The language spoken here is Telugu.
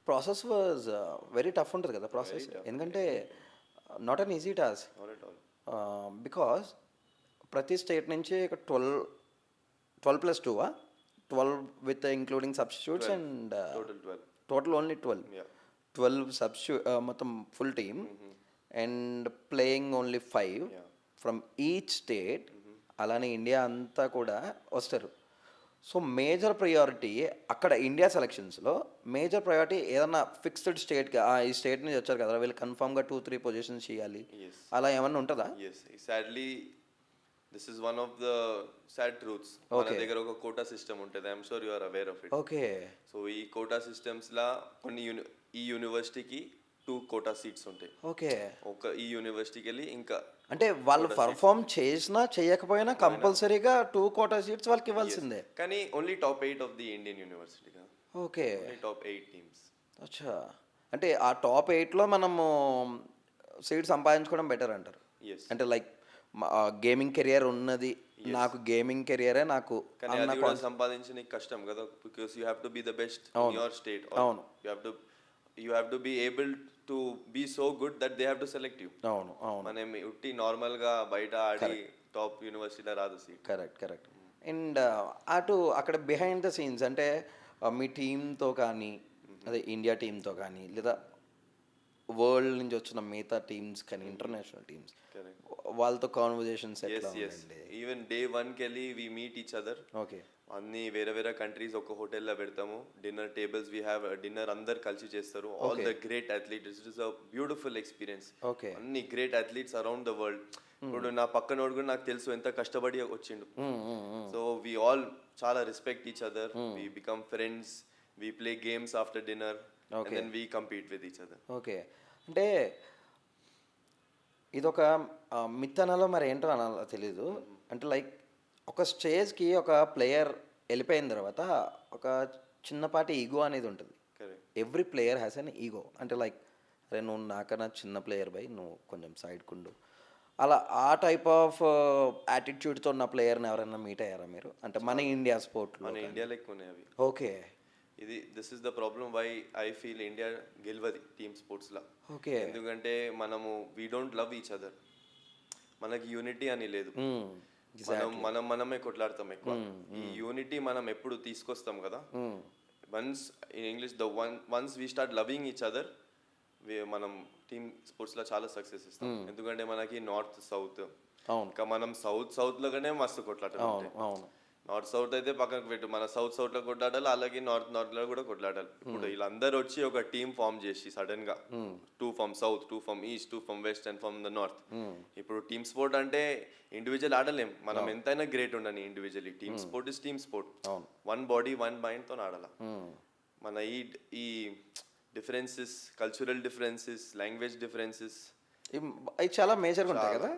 ప్రాసెస్ వాజ్ వెరీ టఫ్ ఉంటుంది కదా ప్రాసెస్, tough. ఎందుకంటే not an easy task. Not at all. Because ప్రతి స్టేట్ నుంచి ఇక్కడ 12 + 2 12 with including substitutes 12. And total 12. Total only 12. Yeah. 12 మొత్తం full team and playing only 5 Yeah. From each state. అలానే ఇండియా అంతా కూడా వస్తారు. సో మేజర్ ప్రయారిటీ అక్కడ ఇండియా సెలక్షన్స్లో మేజర్ ప్రయారిటీ ఏదన్నా ఫిక్స్డ్ స్టేట్గా ఈ స్టేట్ నుంచి వచ్చారు కదా వీళ్ళు కన్ఫామ్గా 2-3 పొజిషన్స్ చేయాలి Yes. అలా ఏమన్నా ఉంటుందా? Yes. Sadly, this is one of the sad truths. మన Okay. దగ్గర ఒక కోటా సిస్టమ్ ఉంటుంది. I'm sure you are aware of it. Okay so ఈ కోటా సిస్టమ్స్లా కొన్ని ఈ యూనివర్సిటీకి 2 కోటా సీట్స్ ఉంటాయి. ఓకే ఒక ఈ యూనివర్సిటీకి వెళ్ళి ఇంకా అంటే వాళ్ళు పర్ఫామ్ చేసినా చేయకపోయినా కంపల్సరీగా 2 కోటా సీట్స్ వాళ్ళకి ఇవ్వాల్సిందే. కానీ only top 8 of the Indian university కదా. Okay only top 8 teams. అచ్చా, అంటే ఆ టాప్ 8లో మనము సీట్ సంపాదించుకోవడం బెటర్ అంటారు. ఎస్. అంటే లైక్ గేమింగ్ కెరియర్ ఉన్నది, నాకు గేమింగ్ కెరియరే నాకు కానీ అది కూడా సంపాదించడానికి కష్టం కదా, because you have to be the best in your state. అవును. You have to be able to be so good that they have to select you. అవును అవును మనం ఉట్టి నార్మల్గా బయట ఆడి టాప్ యూనివర్సిటీలో రాదు సీట్. కరెక్ట్. అండ్ అటు అక్కడ బిహైండ్ ద సీన్స్ అంటే మీ టీంతో కానీ అదే ఇండియా టీంతో కానీ లేదా వరల్డ్ నుంచి వచ్చిన మిగతా టీమ్స్ కానీ ఇంటర్నేషనల్ టీమ్స్ వాళ్ళతో కాన్వర్జేషన్స్ ఎట్లా ఉండండి? ఈవెన్ డే 1కి వెళ్ళి we meet each other. Okay. అన్ని వేరే కంట్రీస్ ఒక హోటల్లో పెడతాము. Dinner tables we have dinner అందరు కలిసి చేస్తారు. All the great athletes. It is a beautiful experience. Okay. అన్ని great athletes around the world. ఇప్పుడు నా పక్కనోడు కూడా నాకు తెలుసు ఎంత కష్టపడి వచ్చిండు. సో వీ ఆల్ చాలా respect each other. We become friends. We play games after dinner and then we compete with each other. Okay. అంటే ఇదొక మిత్తనలో మరి ఏంటో అనాలో తెలీదు. అంటే లైక్ ఒక స్టేజ్కి ఒక ప్లేయర్ వెళ్ళిపోయిన తర్వాత ఒక చిన్నపాటి ఈగో అనేది ఉంటుంది. Every player has an ego. అంటే లైక్ అరే నువ్వు నాకన్నా చిన్న ప్లేయర్ బై, నువ్వు కొంచెం సైడ్కుండు, అలా ఆ టైప్ ఆఫ్ యాటిట్యూడ్తో ఉన్న ప్లేయర్ని ఎవరైనా మీట్ అయ్యారా మీరు? అంటే మన ఇండియా స్పోర్ట్లో. మన ఇండియా లెక్క ఉన్నాయి అవి. Okay. This is the problem why I feel India గెలవది టీమ్ స్పోర్ట్స్లో. ఓకే. ఎందుకంటే మనము we don't love each other. మనకి యూనిటీ అని లేదు. మనమే కొట్లాడతాం ఎక్కువ. ఈ యూనిటీ మనం ఎప్పుడు తీసుకొస్తాం కదా, once in English once we start loving each other, మనం టీమ్ స్పోర్ట్స్లో చాలా సక్సెస్ ఇస్తాం. ఎందుకంటే మనకి నార్త్ సౌత్, ఇంకా మనం సౌత్లోనే మస్తు కొట్లాడతాం. అవును. నార్త్ సౌత్ అయితే పక్కకు పెట్టు, మన సౌత్లో కొట్లాడాలి, అలాగే నార్త్లో కూడా కొట్లాడాలి. ఇప్పుడు వీళ్ళందరూ వచ్చి ఒక టీమ్ ఫామ్ చేసి సడన్ గా 2 from south, 2 from east, 2 from west and from the north. ఇప్పుడు టీమ్ స్పోర్ట్ అంటే ఇండివిజువల్ ఆడలేం. మనం ఎంతైనా గ్రేట్ ఉండని individually. Team sport is team sport. 1 body 1 mind తో ఆడాల. మన ఈ differences, cultural differences, language differences అవి చాలా మేజర్గా ఉంటాయి కదా.